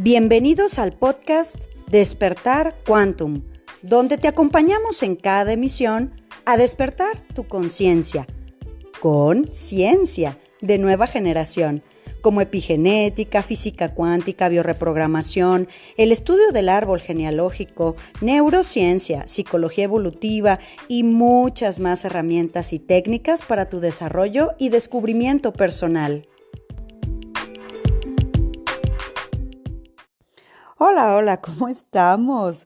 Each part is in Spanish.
Bienvenidos al podcast Despertar Quantum, donde te acompañamos en cada emisión a despertar tu conciencia con ciencia de nueva generación, como epigenética, física cuántica, bioreprogramación, el estudio del árbol genealógico, neurociencia, psicología evolutiva y muchas más herramientas y técnicas para tu desarrollo y descubrimiento personal. Hola, ¿cómo estamos?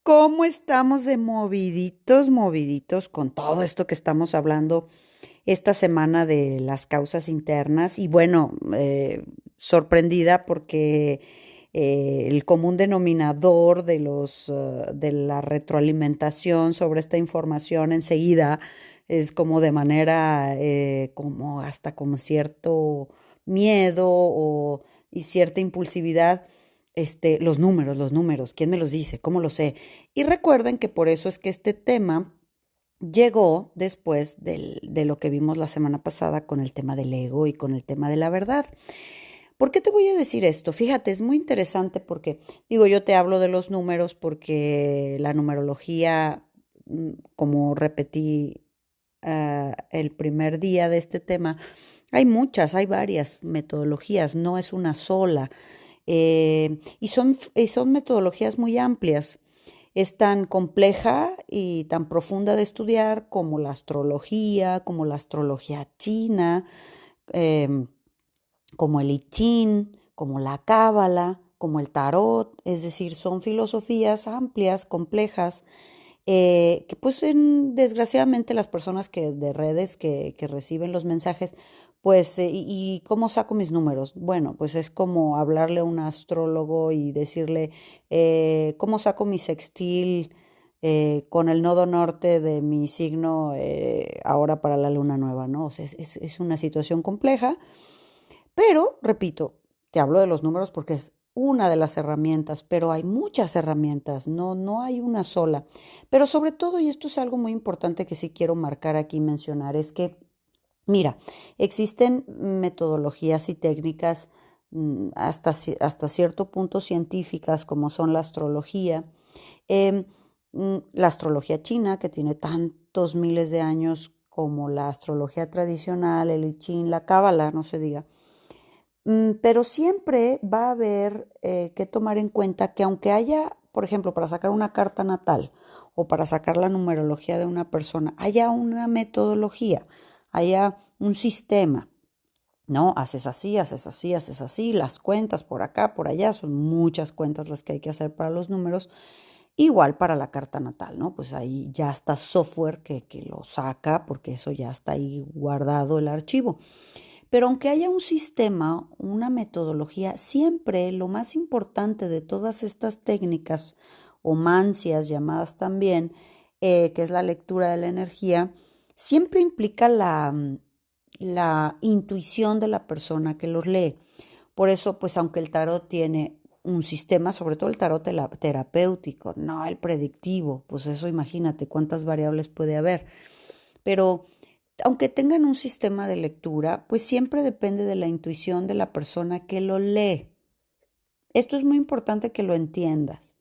¿Cómo estamos de moviditos con todo esto que estamos hablando esta semana de las causas internas? Y bueno, sorprendida porque el común denominador de la retroalimentación sobre esta información enseguida es como de manera, como hasta como cierto miedo y cierta impulsividad. Los números, ¿quién me los dice? ¿Cómo lo sé? Y recuerden que por eso es que este tema llegó después de lo que vimos la semana pasada con el tema del ego y con el tema de la verdad. ¿Por qué te voy a decir esto? Fíjate, es muy interesante porque, yo te hablo de los números porque la numerología, como repetí el primer día de este tema, hay varias metodologías, no es una sola. Y son metodologías muy amplias. Es tan compleja y tan profunda de estudiar como como la astrología china, eh, como el I Ching, como la cábala, como el tarot. Es decir, son filosofías amplias, complejas, que pues desgraciadamente las personas de redes que reciben los mensajes, pues, ¿y cómo saco mis números? Bueno, pues es como hablarle a un astrólogo y decirle, ¿cómo saco mi sextil con el nodo norte de mi signo ahora para la luna nueva, ¿no? O sea, es una situación compleja, pero, repito, te hablo de los números porque es una de las herramientas, pero hay muchas herramientas, no hay una sola. Pero sobre todo, y esto es algo muy importante que sí quiero marcar aquí y mencionar, es que, mira, existen metodologías y técnicas hasta cierto punto científicas, como son em, la astrología china, que tiene tantos miles de años como la astrología tradicional, el I Ching, la cábala, no se diga. Pero siempre va a haber que tomar en cuenta que aunque haya, por ejemplo, para sacar una carta natal o para sacar la numerología de una persona, haya una metodología, haya un sistema, ¿no? Haces así, las cuentas por acá, por allá, son muchas cuentas las que hay que hacer para los números, igual para la carta natal, ¿no? Pues ahí ya está software que lo saca, porque eso ya está ahí guardado el archivo. Pero aunque haya un sistema, una metodología, siempre lo más importante de todas estas técnicas o mancias llamadas también, que es la lectura de la energía, siempre implica la intuición de la persona que los lee. Por eso, pues aunque el tarot tiene un sistema, sobre todo el tarot terapéutico, no el predictivo, pues eso imagínate cuántas variables puede haber. Pero aunque tengan un sistema de lectura, pues siempre depende de la intuición de la persona que lo lee. Esto es muy importante que lo entiendas.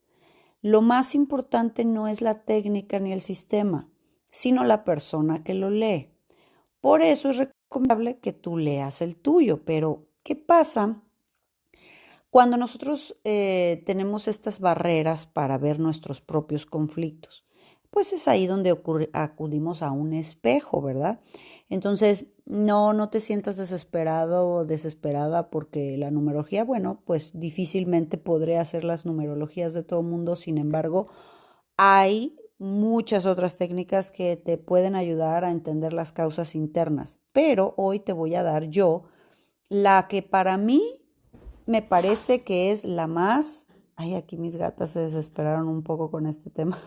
Lo más importante no es la técnica ni el sistema, sino la persona que lo lee. Por eso es recomendable que tú leas el tuyo. Pero, ¿qué pasa cuando nosotros tenemos estas barreras para ver nuestros propios conflictos? Pues es ahí donde acudimos a un espejo, ¿verdad? Entonces, no te sientas desesperado o desesperada porque la numerología, bueno, pues difícilmente podré hacer las numerologías de todo el mundo. Sin embargo, hay muchas otras técnicas que te pueden ayudar a entender las causas internas. Pero hoy te voy a dar yo la que para mí me parece que es la más... Ay, aquí mis gatas se desesperaron un poco con este tema.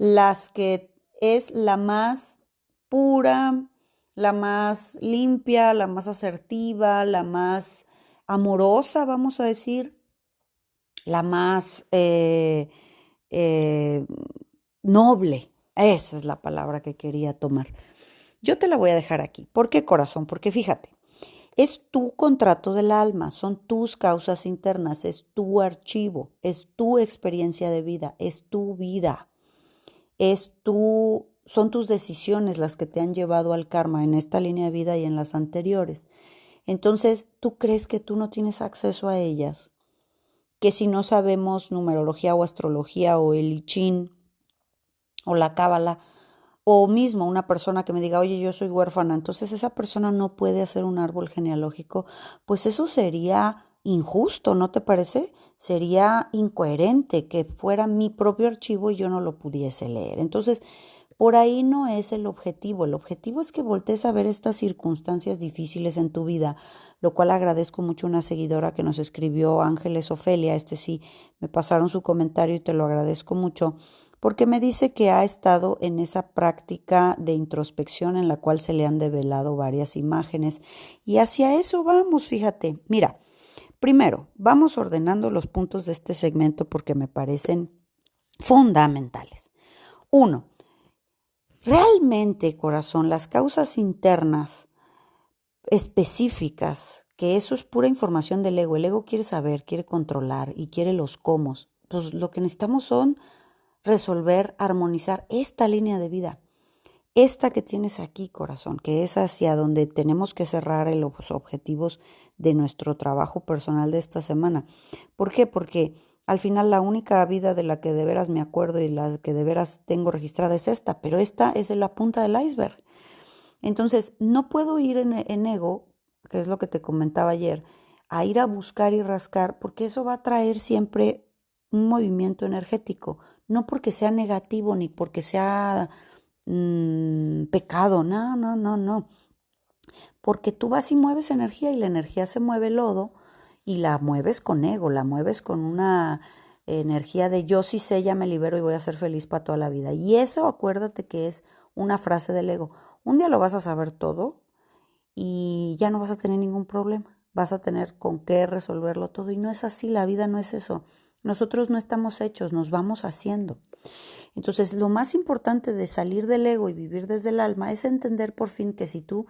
Las que es la más pura, la más limpia, la más asertiva, la más amorosa, vamos a decir, la más eh, noble. Esa es la palabra que quería tomar. Yo te la voy a dejar aquí. ¿Por qué, corazón? Porque fíjate, Es tu contrato del alma, son tus causas internas, es tu archivo, es tu experiencia de vida, es tu vida, son tus decisiones las que te han llevado al karma en esta línea de vida y en las anteriores. Entonces, ¿tú crees que tú no tienes acceso a ellas? Que si no sabemos numerología o astrología o el I Ching o la cábala, o mismo una persona que me diga, oye, yo soy huérfana, entonces esa persona no puede hacer un árbol genealógico, pues eso sería injusto, ¿no te parece? Sería incoherente que fuera mi propio archivo y yo no lo pudiese leer. Entonces, por ahí no es el objetivo. El objetivo es que voltees a ver estas circunstancias difíciles en tu vida, lo cual agradezco mucho a una seguidora que nos escribió, Ángeles Ofelia, sí, me pasaron su comentario y te lo agradezco mucho, porque me dice que ha estado en esa práctica de introspección en la cual se le han develado varias imágenes y hacia eso vamos, fíjate. Mira, primero, vamos ordenando los puntos de este segmento porque me parecen fundamentales. Uno, realmente, corazón, las causas internas específicas, que eso es pura información del ego. El ego quiere saber, quiere controlar y quiere los cómo. Pues lo que necesitamos son resolver, armonizar esta línea de vida, esta que tienes aquí, corazón, que es hacia donde tenemos que cerrar los objetivos de nuestro trabajo personal de esta semana. ¿Por qué? Porque al final la única vida de la que de veras me acuerdo y la que de veras tengo registrada es esta, pero esta es la punta del iceberg. Entonces, no puedo ir en ego, que es lo que te comentaba ayer, a ir a buscar y rascar, porque eso va a traer siempre un movimiento energético, no porque sea negativo ni porque sea pecado, no, no, no, no, porque tú vas y mueves energía y la energía se mueve lodo y la mueves con ego, la mueves con una energía de yo sí sé, ya me libero y voy a ser feliz para toda la vida. Y eso acuérdate que es una frase del ego. Un día lo vas a saber todo y ya no vas a tener ningún problema. Vas a tener con qué resolverlo todo. Y no es así, la vida no es eso. Nosotros no estamos hechos, nos vamos haciendo. Entonces, lo más importante de salir del ego y vivir desde el alma es entender por fin que si tú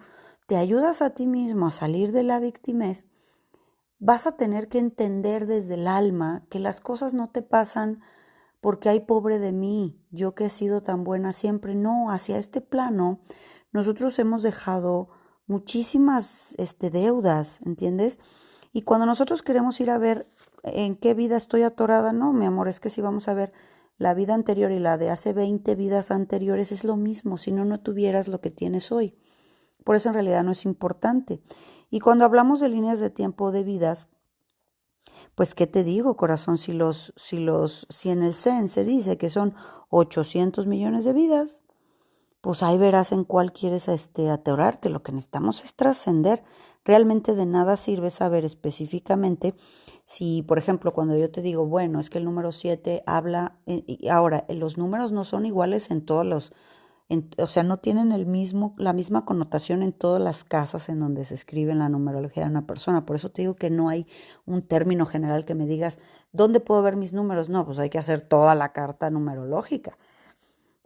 te ayudas a ti mismo a salir de la victimez, vas a tener que entender desde el alma que las cosas no te pasan porque hay pobre de mí, yo que he sido tan buena siempre. No, hacia este plano nosotros hemos dejado muchísimas deudas, ¿entiendes? Y cuando nosotros queremos ir a ver en qué vida estoy atorada, no, mi amor, es que si vamos a ver la vida anterior y la de hace 20 vidas anteriores es lo mismo, si no, no tuvieras lo que tienes hoy. Por eso en realidad no es importante. Y cuando hablamos de líneas de tiempo de vidas, pues, ¿qué te digo, corazón? Si en el Zen se dice que son 800 millones de vidas, pues ahí verás en cuál quieres atorarte. Lo que necesitamos es trascender. Realmente de nada sirve saber específicamente si, por ejemplo, cuando yo te digo, bueno, es que el número 7 habla, y ahora, los números no son iguales en todos o sea, no tienen la misma connotación en todas las casas en donde se escribe la numerología de una persona. Por eso te digo que no hay un término general que me digas, ¿dónde puedo ver mis números? No, pues hay que hacer toda la carta numerológica,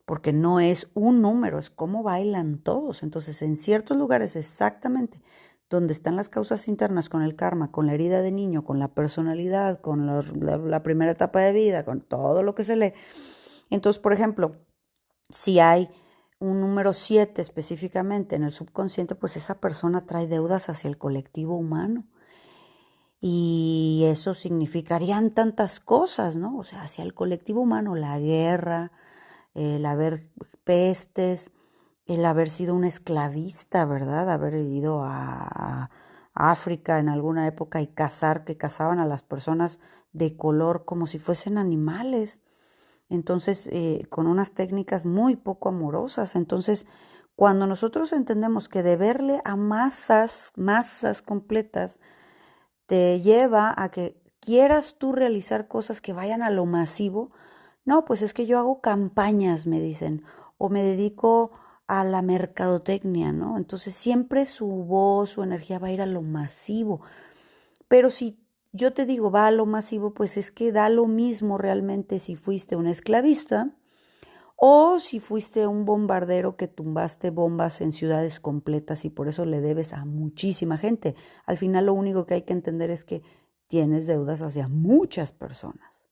porque no es un número, es cómo bailan todos. Entonces, en ciertos lugares exactamente donde están las causas internas con el karma, con la herida de niño, con la personalidad, con la primera etapa de vida, con todo lo que se lee. Entonces, por ejemplo, si hay un número 7 específicamente en el subconsciente, pues esa persona trae deudas hacia el colectivo humano. Y eso significarían tantas cosas, ¿no? O sea, hacia el colectivo humano, la guerra, el haber pestes, el haber sido un esclavista, ¿verdad? Haber ido a África en alguna época y que cazaban a las personas de color como si fuesen animales. Entonces, con unas técnicas muy poco amorosas. Entonces, cuando nosotros entendemos que deberle a masas completas, te lleva a que quieras tú realizar cosas que vayan a lo masivo, no, pues es que yo hago campañas, me dicen, o me dedico a la mercadotecnia, ¿no? Entonces siempre su voz, su energía va a ir a lo masivo. Pero si yo te digo va a lo masivo, pues es que da lo mismo realmente si fuiste un esclavista O si fuiste un bombardero que tumbaste bombas en ciudades completas y por eso le debes a muchísima gente. Al final lo único que hay que entender es que tienes deudas hacia muchas personas,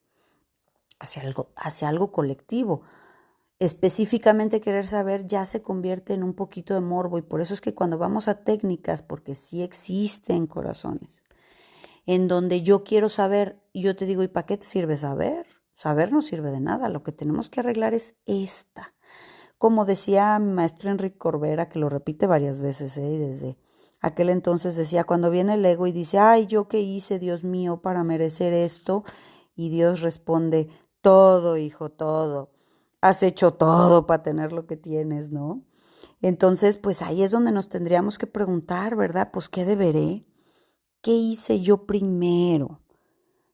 hacia algo colectivo. Específicamente querer saber ya se convierte en un poquito de morbo y por eso es que cuando vamos a técnicas, porque sí existen corazones, en donde yo quiero saber, yo te digo, ¿y para qué te sirve saber? Saber no sirve de nada, lo que tenemos que arreglar es esta. Como decía mi maestro Enrique Corbera, que lo repite varias veces, y desde aquel entonces decía, cuando viene el ego y dice, ay, ¿yo qué hice, Dios mío, para merecer esto? Y Dios responde, todo, hijo, todo. Has hecho todo para tener lo que tienes, ¿no? Entonces, pues ahí es donde nos tendríamos que preguntar, ¿verdad? Pues, ¿qué deberé? ¿Qué hice yo primero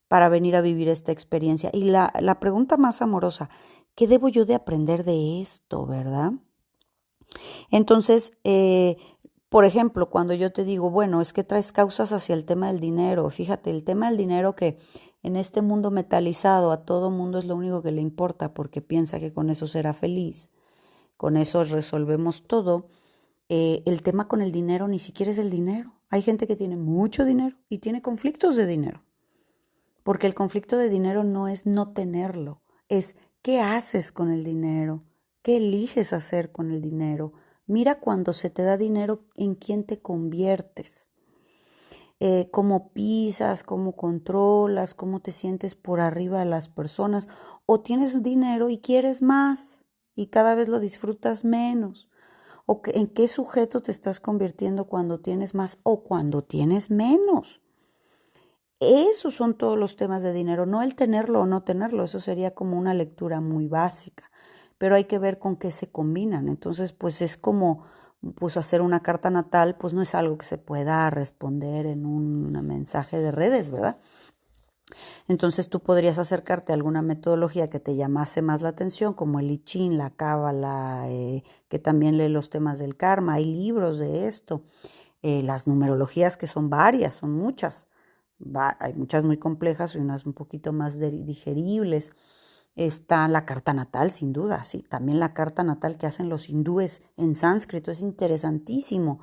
para venir a vivir esta experiencia? Y la pregunta más amorosa, ¿qué debo yo de aprender de esto, verdad? Entonces, por ejemplo, cuando yo te digo, bueno, es que traes causas hacia el tema del dinero, fíjate, el tema del dinero que en este mundo metalizado a todo mundo es lo único que le importa porque piensa que con eso será feliz, con eso resolvemos todo. El tema con el dinero ni siquiera es el dinero. Hay gente que tiene mucho dinero y tiene conflictos de dinero, porque el conflicto de dinero no es no tenerlo, es qué haces con el dinero, qué eliges hacer con el dinero. Mira cuando se te da dinero en quién te conviertes, cómo pisas, cómo controlas, cómo te sientes por arriba de las personas, o tienes dinero y quieres más y cada vez lo disfrutas menos. O en qué sujeto te estás convirtiendo cuando tienes más o cuando tienes menos. Esos son todos los temas de dinero, no el tenerlo o no tenerlo, eso sería como una lectura muy básica, pero hay que ver con qué se combinan. Entonces, pues es como pues hacer una carta natal, pues no es algo que se pueda responder en un mensaje de redes, ¿verdad? Entonces tú podrías acercarte a alguna metodología que te llamase más la atención, como el I Ching, la Cábala, que también lee los temas del karma. Hay libros de esto. Las numerologías que son varias, son muchas. Hay muchas muy complejas y unas un poquito más digeribles. Está la carta natal, sin duda, sí. También la carta natal que hacen los hindúes en sánscrito es interesantísimo.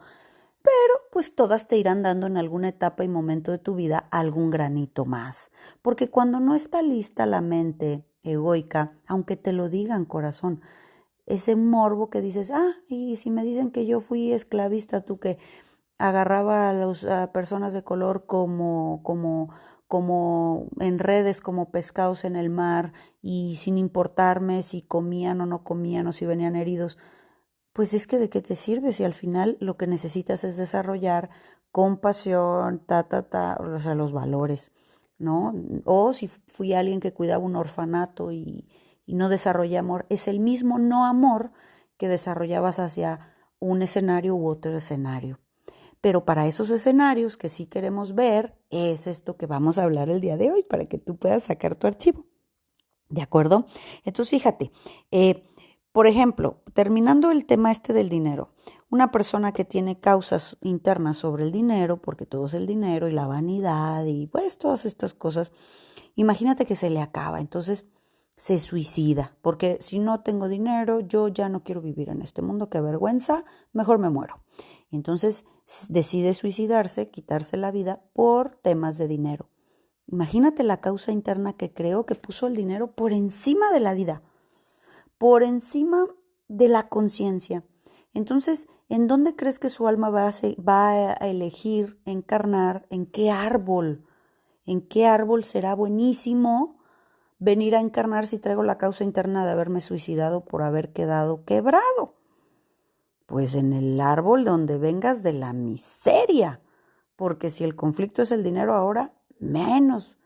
Pues todas te irán dando en alguna etapa y momento de tu vida algún granito más. Porque cuando no está lista la mente egoica, aunque te lo digan corazón, ese morbo que dices, y si me dicen que yo fui esclavista, tú que agarraba a las personas de color como en redes, como pescados en el mar, y sin importarme si comían o no comían o si venían heridos, pues es que de qué te sirve si al final lo que necesitas es desarrollar compasión, o sea, los valores, ¿no? O si fui alguien que cuidaba un orfanato y no desarrollé amor, es el mismo no amor que desarrollabas hacia un escenario u otro escenario. Pero para esos escenarios que sí queremos ver, es esto que vamos a hablar el día de hoy para que tú puedas sacar tu archivo. ¿De acuerdo? Entonces, fíjate, por ejemplo, terminando el tema este del dinero, una persona que tiene causas internas sobre el dinero, porque todo es el dinero y la vanidad y pues todas estas cosas, imagínate que se le acaba, entonces se suicida, porque si no tengo dinero, yo ya no quiero vivir en este mundo, qué vergüenza, mejor me muero. Entonces decide suicidarse, quitarse la vida por temas de dinero. Imagínate la causa interna que creó, que puso el dinero por encima de la vida, por encima de la conciencia. Entonces, ¿en dónde crees que su alma va a elegir encarnar? ¿En qué árbol? ¿En qué árbol será buenísimo venir a encarnar si traigo la causa interna de haberme suicidado por haber quedado quebrado? Pues en el árbol donde vengas de la miseria, porque si el conflicto es el dinero ahora, menos,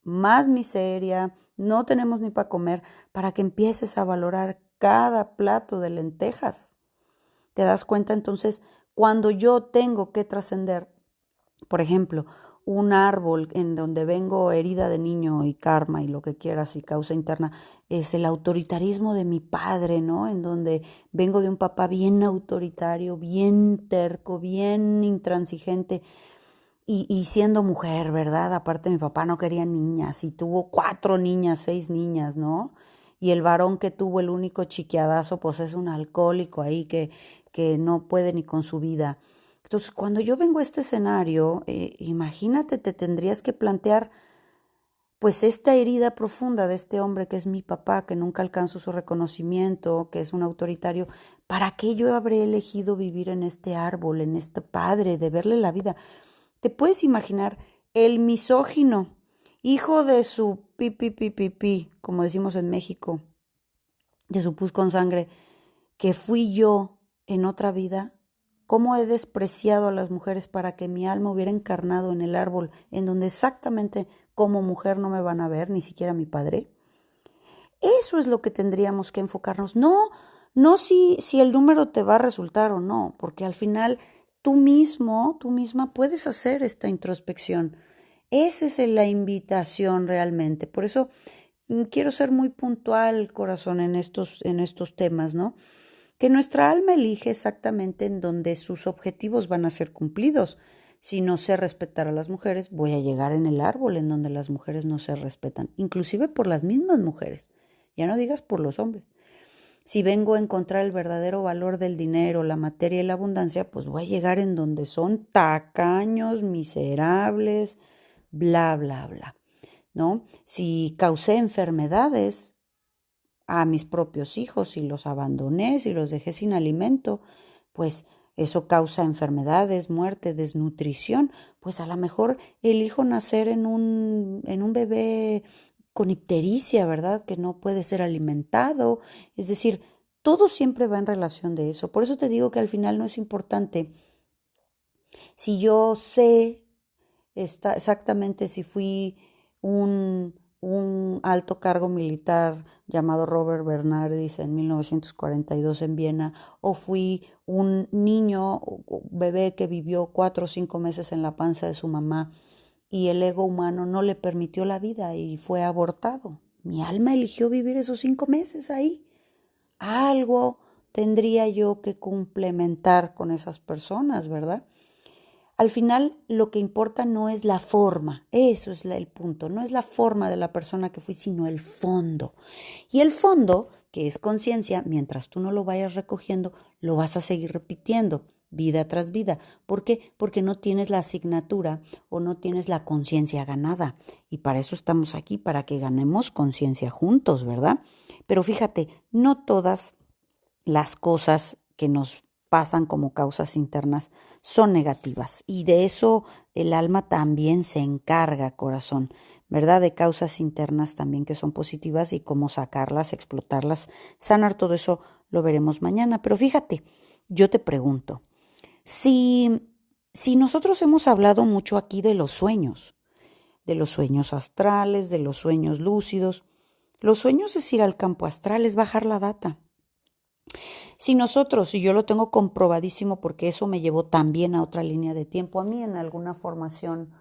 más miseria, no tenemos ni para comer, para que empieces a valorar cada plato de lentejas. ¿Te das cuenta? Entonces, cuando yo tengo que trascender, por ejemplo, un árbol en donde vengo herida de niño y karma y lo que quieras y causa interna, es el autoritarismo de mi padre, ¿no? En donde vengo de un papá bien autoritario, bien terco, bien intransigente y siendo mujer, ¿verdad? Aparte mi papá no quería niñas y tuvo 4 niñas, 6 niñas, ¿no? y el varón que tuvo el único chiqueadazo, pues es un alcohólico ahí que no puede ni con su vida. Entonces, cuando yo vengo a este escenario, imagínate, te tendrías que plantear pues esta herida profunda de este hombre que es mi papá, que nunca alcanzó su reconocimiento, que es un autoritario, ¿para qué yo habré elegido vivir en este árbol, en este padre, de verle la vida? ¿Te puedes imaginar el misógino, hijo de su pi, como decimos en México, de su pus con sangre, que fui yo en otra vida? ¿Cómo he despreciado a las mujeres para que mi alma hubiera encarnado en el árbol en donde exactamente como mujer no me van a ver, ni siquiera mi padre? Eso es lo que tendríamos que enfocarnos. No si el número te va a resultar o no, porque al final tú mismo, tú misma puedes hacer esta introspección. Esa es la invitación realmente. Por eso quiero ser muy puntual, corazón, en estos temas, ¿no? Que nuestra alma elige exactamente en donde sus objetivos van a ser cumplidos. Si no sé respetar a las mujeres, voy a llegar en el árbol en donde las mujeres no se respetan, inclusive por las mismas mujeres, ya no digas por los hombres. Si vengo a encontrar el verdadero valor del dinero, la materia y la abundancia, pues voy a llegar en donde son tacaños, miserables, bla, bla, bla, ¿no? Si causé enfermedades a mis propios hijos y los abandoné, si los dejé sin alimento, pues eso causa enfermedades, muerte, desnutrición. Pues a lo mejor elijo nacer en un bebé con ictericia, ¿verdad? Que no puede ser alimentado. Es decir, todo siempre va en relación de eso. Por eso te digo que al final no es importante si yo sé exactamente si fui un alto cargo militar llamado Robert Bernardis en 1942 en Viena, o fui un niño bebé que vivió 4 o 5 meses en la panza de su mamá y el ego humano no le permitió la vida y fue abortado. Mi alma eligió vivir esos 5 meses ahí. Algo tendría yo que complementar con esas personas, ¿verdad? Al final lo que importa no es la forma, eso es el punto, no es la forma de la persona que fui, sino el fondo. Y el fondo, que es conciencia, mientras tú no lo vayas recogiendo, lo vas a seguir repitiendo vida tras vida. ¿Por qué? Porque no tienes la asignatura o no tienes la conciencia ganada. Y para eso estamos aquí, para que ganemos conciencia juntos, ¿verdad? Pero fíjate, no todas las cosas que nos pasan como causas internas son negativas y de eso el alma también se encarga, corazón, ¿verdad? De causas internas también que son positivas y cómo sacarlas, explotarlas, sanar todo eso lo veremos mañana. Pero fíjate, yo te pregunto, si, si nosotros hemos hablado mucho aquí de los sueños astrales, de los sueños lúcidos, los sueños es ir al campo astral, es bajar la data. Si nosotros, y yo lo tengo comprobadísimo porque eso me llevó también a otra línea de tiempo, a mí en alguna formación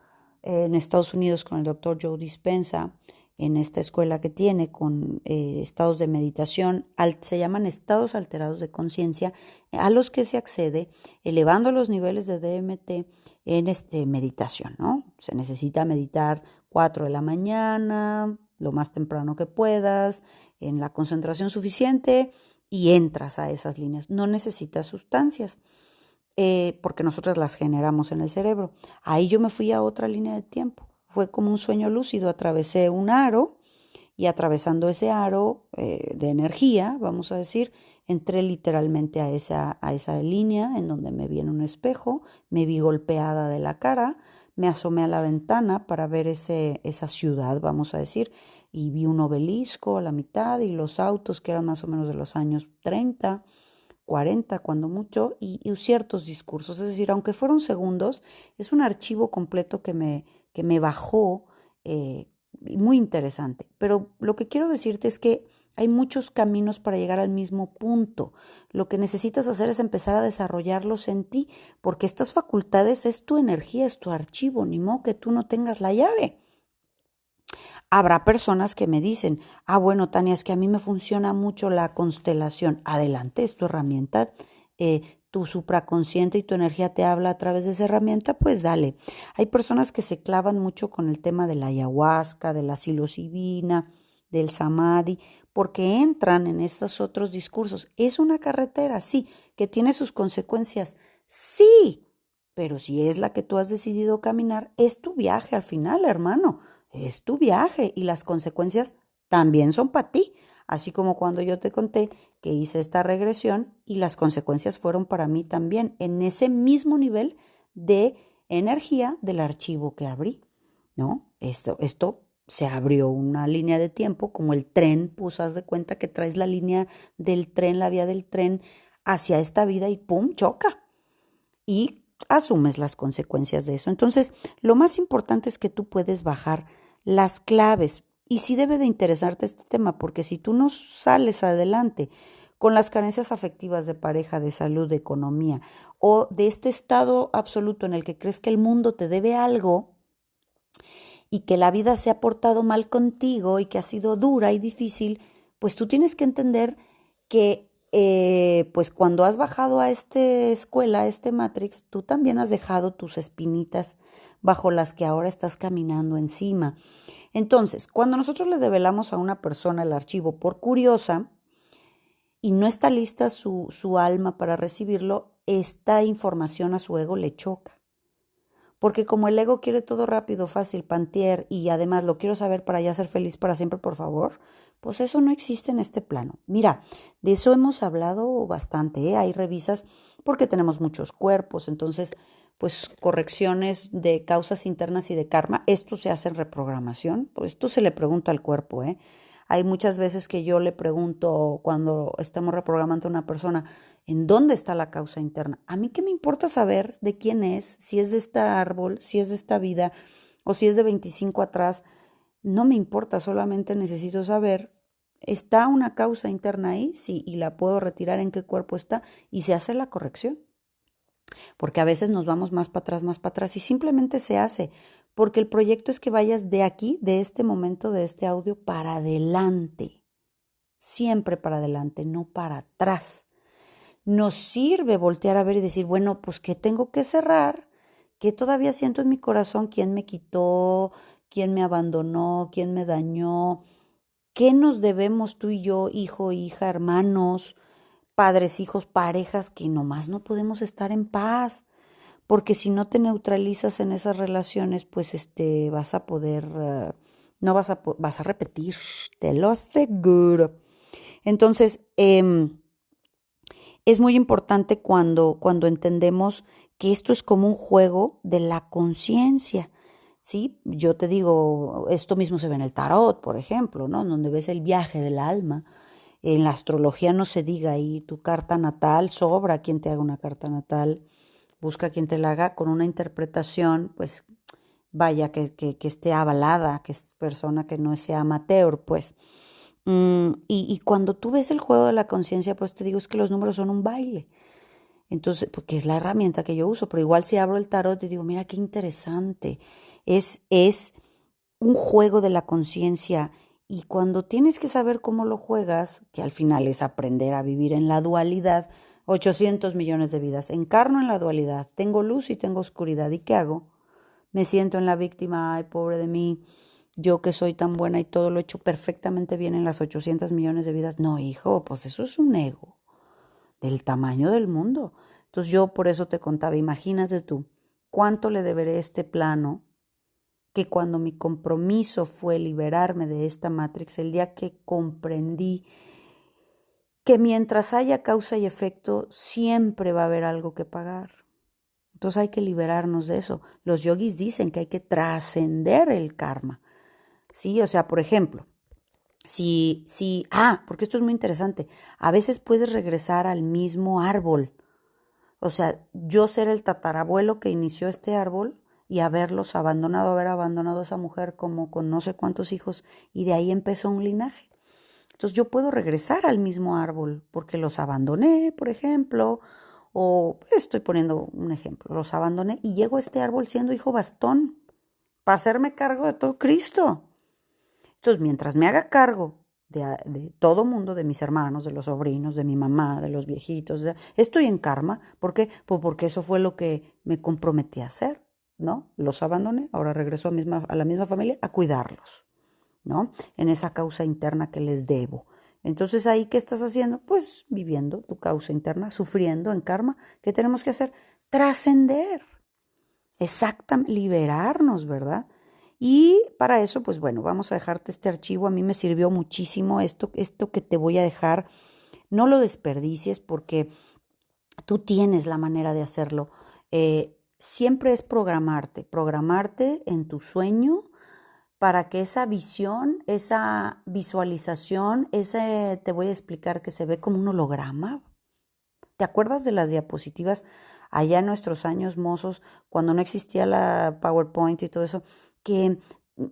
en Estados Unidos con el doctor Joe Dispenza, en esta escuela que tiene con estados de meditación, se llaman estados alterados de conciencia, a los que se accede elevando los niveles de DMT en meditación, ¿no? Se necesita meditar 4 de la mañana, lo más temprano que puedas, en la concentración suficiente, y entras a esas líneas. No necesitas sustancias porque nosotros las generamos en el cerebro. Ahí yo me fui a otra línea de tiempo. Fue como un sueño lúcido. Atravesé un aro y atravesando ese aro de energía, vamos a decir, entré literalmente a esa línea en donde me vi en un espejo, me vi golpeada de la cara, me asomé a la ventana para ver esa ciudad, vamos a decir, y vi un obelisco a la mitad y los autos que eran más o menos de los años 30, 40 cuando mucho, y ciertos discursos. Es decir, aunque fueron segundos, es un archivo completo que me bajó, muy interesante. Pero lo que quiero decirte es que hay muchos caminos para llegar al mismo punto. Lo que necesitas hacer es empezar a desarrollarlos en ti, porque estas facultades es tu energía, es tu archivo, ni modo que tú no tengas la llave. Habrá personas que me dicen, bueno, Tania, es que a mí me funciona mucho la constelación. Adelante, es tu herramienta, tu supraconsciente y tu energía te habla a través de esa herramienta, pues dale. Hay personas que se clavan mucho con el tema de la ayahuasca, de la psilocibina, del samadhi, porque entran en estos otros discursos. Es una carretera, sí, que tiene sus consecuencias, sí, pero si es la que tú has decidido caminar, es tu viaje al final, hermano, es tu viaje y las consecuencias también son para ti, así como cuando yo te conté que hice esta regresión y las consecuencias fueron para mí también en ese mismo nivel de energía del archivo que abrí, ¿no? Esto se abrió una línea de tiempo como el tren, pues haz de cuenta que traes la línea del tren, la vía del tren hacia esta vida y ¡pum! Choca. Y asumes las consecuencias de eso. Entonces, lo más importante es que tú puedes bajar las claves. Y sí debe de interesarte este tema, porque si tú no sales adelante con las carencias afectivas de pareja, de salud, de economía, o de este estado absoluto en el que crees que el mundo te debe algo y que la vida se ha portado mal contigo y que ha sido dura y difícil, pues tú tienes que entender que pues cuando has bajado a esta escuela, a este Matrix, tú también has dejado tus espinitas bajo las que ahora estás caminando encima. Entonces, cuando nosotros le develamos a una persona el archivo por curiosa y no está lista su alma para recibirlo, esta información a su ego le choca. Porque como el ego quiere todo rápido, fácil, pantier, y además lo quiero saber para ya ser feliz para siempre, por favor, pues eso no existe en este plano. Mira, de eso hemos hablado bastante, ¿eh? Ahí revisas porque tenemos muchos cuerpos, entonces, pues correcciones de causas internas y de karma, esto se hace en reprogramación, pues esto se le pregunta al cuerpo, ¿eh? Hay muchas veces que yo le pregunto cuando estamos reprogramando a una persona, ¿en dónde está la causa interna? A mí qué me importa saber de quién es, si es de este árbol, si es de esta vida o si es de 25 atrás. No me importa, solamente necesito saber, ¿está una causa interna ahí? Sí, y la puedo retirar en qué cuerpo está y se hace la corrección. Porque a veces nos vamos más para atrás y simplemente se hace. Porque el proyecto es que vayas de aquí, de este momento, de este audio, para adelante. Siempre para adelante, no para atrás. Nos sirve voltear a ver y decir, bueno, pues ¿qué tengo que cerrar? ¿Qué todavía siento en mi corazón? ¿Quién me quitó? ¿Quién me abandonó? ¿Quién me dañó? ¿Qué nos debemos tú y yo, hijo, hija, hermanos, padres, hijos, parejas, que nomás no podemos estar en paz? Porque si no te neutralizas en esas relaciones, pues vas a poder, no vas a, vas a repetir, te lo aseguro. Entonces, es muy importante cuando entendemos que esto es como un juego de la conciencia, ¿sí? Yo te digo, esto mismo se ve en el tarot, por ejemplo, ¿no? Donde ves el viaje del alma. En la astrología no se diga ahí tu carta natal, sobra quien te haga una carta natal, busca quien te la haga con una interpretación, pues vaya, que esté avalada, que es persona que no sea amateur, pues. Y cuando tú ves el juego de la conciencia, pues te digo, es que los números son un baile. Entonces, porque es la herramienta que yo uso, pero igual si abro el tarot y digo, mira qué interesante, es un juego de la conciencia y cuando tienes que saber cómo lo juegas, que al final es aprender a vivir en la dualidad, 800 millones de vidas, encarno en la dualidad, tengo luz y tengo oscuridad, ¿y qué hago? Me siento en la víctima, ay, pobre de mí, yo que soy tan buena y todo lo he hecho perfectamente bien en las 800 millones de vidas. No, hijo, pues eso es un ego del tamaño del mundo. Entonces yo por eso te contaba, imagínate tú, cuánto le deberé este plano, que cuando mi compromiso fue liberarme de esta Matrix, el día que comprendí que mientras haya causa y efecto, siempre va a haber algo que pagar. Entonces hay que liberarnos de eso. Los yogis dicen que hay que trascender el karma. Sí, o sea, por ejemplo, porque esto es muy interesante, a veces puedes regresar al mismo árbol. O sea, yo ser el tatarabuelo que inició este árbol y haberlos abandonado, haber abandonado a esa mujer como con no sé cuántos hijos, y de ahí empezó un linaje. Entonces yo puedo regresar al mismo árbol porque los abandoné, por ejemplo, o estoy poniendo un ejemplo, los abandoné y llego a este árbol siendo hijo bastón para hacerme cargo de todo Cristo. Entonces, mientras me haga cargo de todo mundo, de mis hermanos, de los sobrinos, de mi mamá, de los viejitos, estoy en karma. ¿Por qué? Pues porque eso fue lo que me comprometí a hacer, ¿no? Los abandoné, ahora regreso a la misma familia a cuidarlos. ¿no? En esa causa interna que les debo. Entonces, ahí, ¿qué estás haciendo? Pues viviendo tu causa interna, sufriendo en karma. ¿Qué tenemos que hacer? Trascender. Exactamente, liberarnos, ¿verdad? Y para eso, pues bueno, vamos a dejarte este archivo. A mí me sirvió muchísimo esto que te voy a dejar. No lo desperdicies porque tú tienes la manera de hacerlo. Siempre es programarte en tu sueño para que esa visión, esa visualización, te voy a explicar que se ve como un holograma. ¿Te acuerdas de las diapositivas allá en nuestros años mozos, cuando no existía la PowerPoint y todo eso, que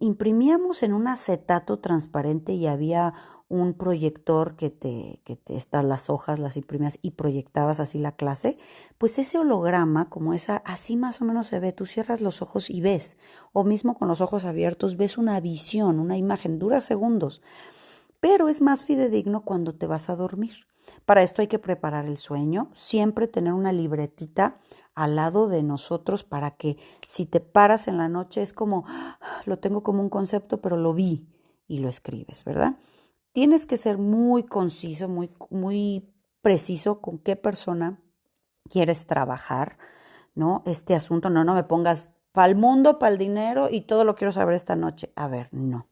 imprimíamos en un acetato transparente y había un proyector estas las hojas las imprimías y proyectabas así la clase? Pues ese holograma, como esa, así más o menos se ve. Tú cierras los ojos y ves, o mismo con los ojos abiertos, ves una visión, una imagen, dura segundos, pero es más fidedigno cuando te vas a dormir. Para esto hay que preparar el sueño, siempre tener una libretita al lado de nosotros para que si te paras en la noche es como, lo tengo como un concepto, pero lo vi y lo escribes, ¿verdad? Tienes que ser muy conciso, muy preciso con qué persona quieres trabajar, ¿no? Este asunto, no me pongas para el mundo, para el dinero y todo lo quiero saber esta noche. A ver, no.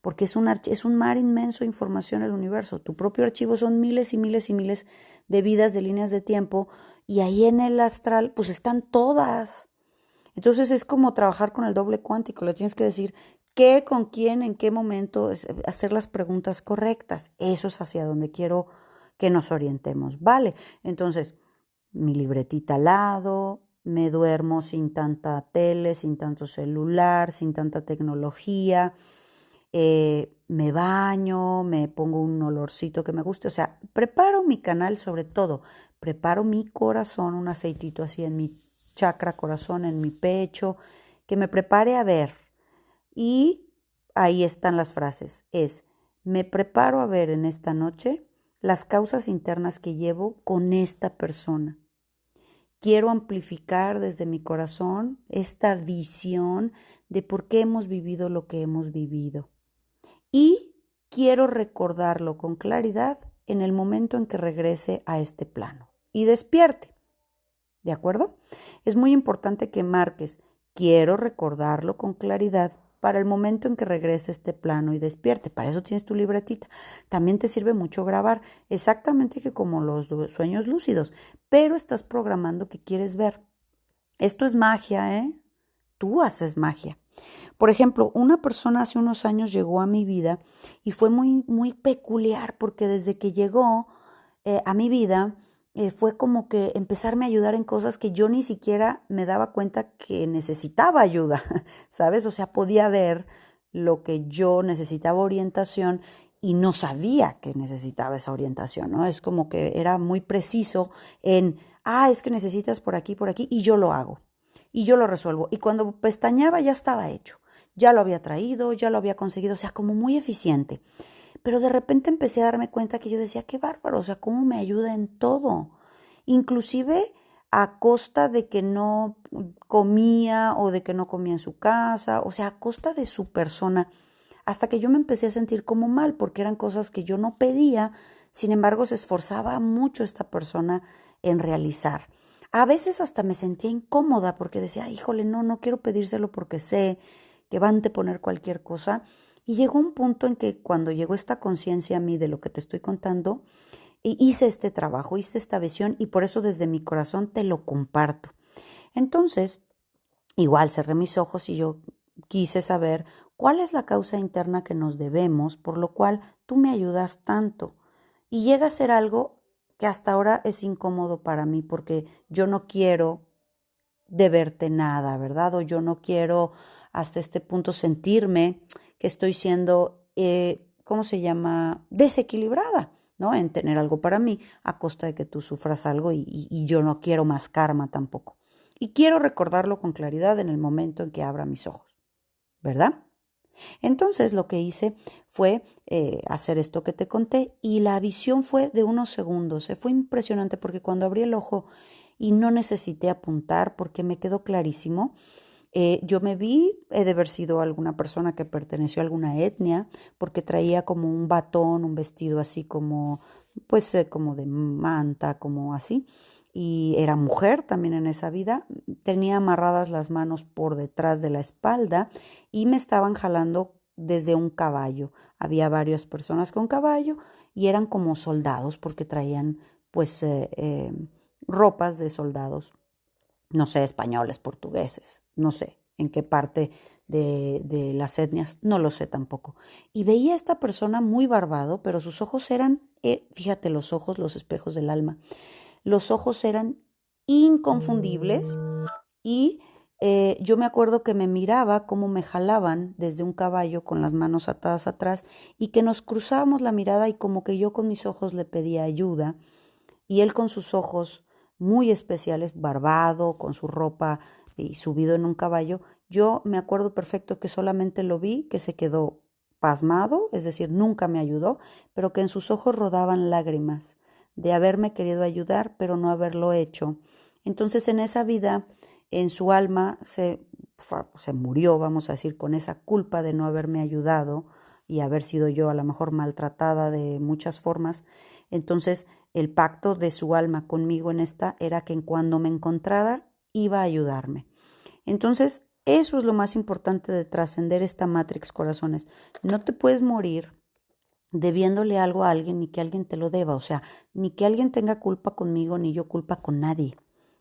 Porque es un mar inmenso de información el universo. Tu propio archivo son miles y miles y miles de vidas, de líneas de tiempo, y ahí en el astral, pues están todas. Entonces es como trabajar con el doble cuántico. Le tienes que decir qué, con quién, en qué momento, hacer las preguntas correctas. Eso es hacia donde quiero que nos orientemos. Vale, entonces mi libretita al lado, me duermo sin tanta tele, sin tanto celular, sin tanta tecnología, me baño, me pongo un olorcito que me guste, o sea, preparo mi canal, sobre todo, preparo mi corazón, un aceitito así en mi chakra corazón, en mi pecho, que me prepare a ver. Y ahí están las frases, me preparo a ver en esta noche las causas internas que llevo con esta persona. Quiero amplificar desde mi corazón esta visión de por qué hemos vivido lo que hemos vivido. Y quiero recordarlo con claridad en el momento en que regrese a este plano y despierte. ¿De acuerdo? Es muy importante que marques, quiero recordarlo con claridad para el momento en que regrese a este plano y despierte. Para eso tienes tu libretita. También te sirve mucho grabar, exactamente que como los sueños lúcidos, pero estás programando que quieres ver. Esto es magia, ¿eh? Tú haces magia. Por ejemplo, una persona hace unos años llegó a mi vida y fue muy peculiar porque desde que llegó a mi vida fue como que empezarme a ayudar en cosas que yo ni siquiera me daba cuenta que necesitaba ayuda, ¿sabes? O sea, podía ver lo que yo necesitaba orientación y no sabía que necesitaba esa orientación, ¿no? Es como que era muy preciso en, es que necesitas por aquí, y yo lo hago. Y yo lo resuelvo. Y cuando pestañeaba ya estaba hecho. Ya lo había traído, ya lo había conseguido, o sea, como muy eficiente. Pero de repente empecé a darme cuenta que yo decía, qué bárbaro, o sea, cómo me ayuda en todo. Inclusive a costa de que no comía o de que no comía en su casa, o sea, a costa de su persona, hasta que yo me empecé a sentir como mal, porque eran cosas que yo no pedía, sin embargo se esforzaba mucho esta persona en realizar. A veces hasta me sentía incómoda porque decía, híjole, no quiero pedírselo porque sé que van a poner cualquier cosa. Y llegó un punto en que cuando llegó esta conciencia a mí de lo que te estoy contando, hice este trabajo, hice esta visión y por eso desde mi corazón te lo comparto. Entonces, igual cerré mis ojos y yo quise saber cuál es la causa interna que nos debemos, por lo cual tú me ayudas tanto. Y llega a ser algo que hasta ahora es incómodo para mí porque yo no quiero deberte nada, ¿verdad? O yo no quiero hasta este punto sentirme que estoy siendo, ¿cómo se llama? Desequilibrada, ¿no? En tener algo para mí a costa de que tú sufras algo y yo no quiero más karma tampoco. Y quiero recordarlo con claridad en el momento en que abra mis ojos, ¿verdad? Entonces lo que hice fue hacer esto que te conté y la visión fue de unos segundos. Fue impresionante porque cuando abrí el ojo y no necesité apuntar porque me quedó clarísimo, Yo me vi, he de haber sido alguna persona que perteneció a alguna etnia, porque traía como un batón, un vestido así como, pues como de manta, como así. Y era mujer también en esa vida. Tenía amarradas las manos por detrás de la espalda y me estaban jalando desde un caballo. Había varias personas con caballo y eran como soldados porque traían pues ropas de soldados, no sé, españoles, portugueses, no sé en qué parte de las etnias, no lo sé tampoco. Y veía a esta persona muy barbado, pero sus ojos eran, fíjate, los ojos, los espejos del alma, los ojos eran inconfundibles y yo me acuerdo que me miraba cómo me jalaban desde un caballo con las manos atadas atrás y que nos cruzábamos la mirada y como que yo con mis ojos le pedía ayuda y él con sus ojos muy especiales, barbado, con su ropa y subido en un caballo, yo me acuerdo perfecto que solamente lo vi, que se quedó pasmado, es decir, nunca me ayudó, pero que en sus ojos rodaban lágrimas de haberme querido ayudar, pero no haberlo hecho. Entonces en esa vida, en su alma, se murió, vamos a decir, con esa culpa de no haberme ayudado y haber sido yo a lo mejor maltratada de muchas formas. Entonces el pacto de su alma conmigo en esta era que cuando me encontrara iba a ayudarme. Entonces, eso es lo más importante de trascender esta Matrix, corazones. No te puedes morir debiéndole algo a alguien ni que alguien te lo deba, o sea, ni que alguien tenga culpa conmigo ni yo culpa con nadie,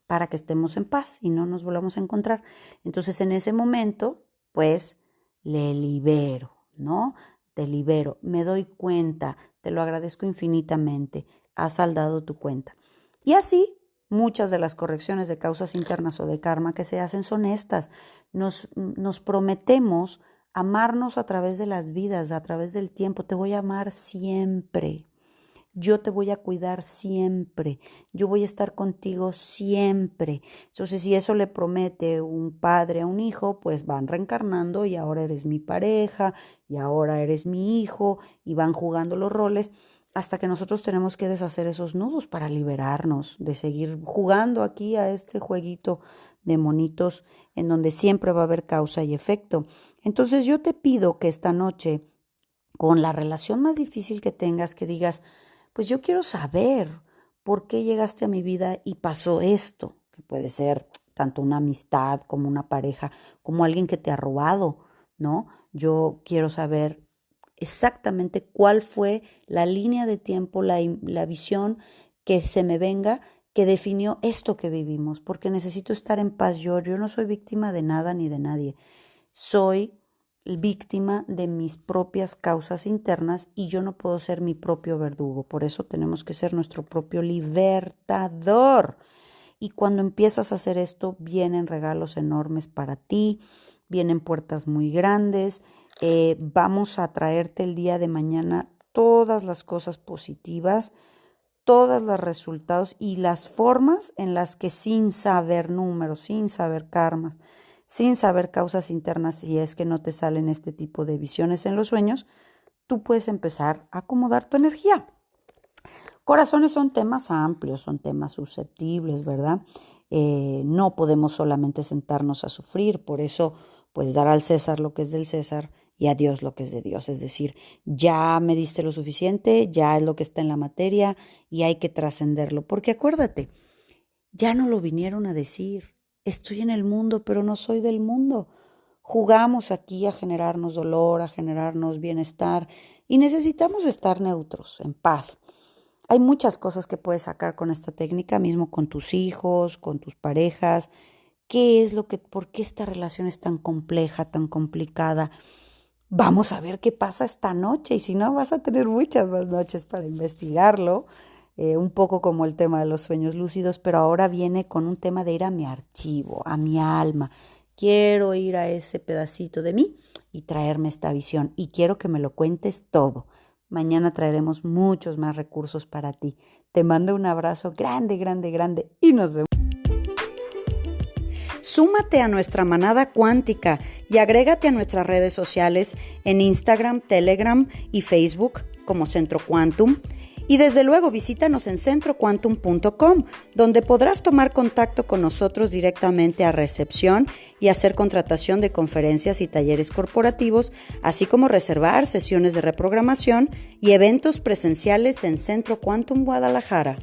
para que estemos en paz y no nos volvamos a encontrar. Entonces, en ese momento, pues, le libero, ¿no? Te libero, me doy cuenta, te lo agradezco infinitamente, has saldado tu cuenta. Y así, muchas de las correcciones de causas internas o de karma que se hacen son estas. Nos prometemos amarnos a través de las vidas, a través del tiempo. Te voy a amar siempre. Yo te voy a cuidar siempre, yo voy a estar contigo siempre. Entonces, si eso le promete un padre a un hijo, pues van reencarnando y ahora eres mi pareja y ahora eres mi hijo y van jugando los roles hasta que nosotros tenemos que deshacer esos nudos para liberarnos de seguir jugando aquí a este jueguito de monitos en donde siempre va a haber causa y efecto. Entonces, yo te pido que esta noche, con la relación más difícil que tengas, que digas, pues yo quiero saber por qué llegaste a mi vida y pasó esto, que puede ser tanto una amistad como una pareja, como alguien que te ha robado, ¿no? Yo quiero saber exactamente cuál fue la línea de tiempo, la visión que se me venga, que definió esto que vivimos, porque necesito estar en paz yo no soy víctima de nada ni de nadie, soy víctima de mis propias causas internas y yo no puedo ser mi propio verdugo. Por eso tenemos que ser nuestro propio libertador. Y cuando empiezas a hacer esto, vienen regalos enormes para ti, vienen puertas muy grandes. Vamos a traerte el día de mañana todas las cosas positivas, todos los resultados y las formas en las que sin saber números, sin saber karmas, sin saber causas internas, si es que no te salen este tipo de visiones en los sueños, tú puedes empezar a acomodar tu energía. Corazones son temas amplios, son temas susceptibles, ¿verdad? No podemos solamente sentarnos a sufrir, por eso, pues dar al César lo que es del César y a Dios lo que es de Dios. Es decir, ya me diste lo suficiente, ya es lo que está en la materia y hay que trascenderlo. Porque acuérdate, ya no lo vinieron a decir. Estoy en el mundo, pero no soy del mundo. Jugamos aquí a generarnos dolor, a generarnos bienestar y necesitamos estar neutros, en paz. Hay muchas cosas que puedes sacar con esta técnica, mismo con tus hijos, con tus parejas. ¿Qué es lo que, por qué esta relación es tan compleja, tan complicada? Vamos a ver qué pasa esta noche y si no, vas a tener muchas más noches para investigarlo. Un poco como el tema de los sueños lúcidos, pero ahora viene con un tema de ir a mi archivo, a mi alma. Quiero ir a ese pedacito de mí y traerme esta visión y quiero que me lo cuentes todo. Mañana traeremos muchos más recursos para ti. Te mando un abrazo grande, grande, grande y nos vemos. Súmate a nuestra manada cuántica y agrégate a nuestras redes sociales en Instagram, Telegram y Facebook como Centro Quantum. Y desde luego visítanos en centroquantum.com, donde podrás tomar contacto con nosotros directamente a recepción y hacer contratación de conferencias y talleres corporativos, así como reservar sesiones de reprogramación y eventos presenciales en Centro Quantum Guadalajara.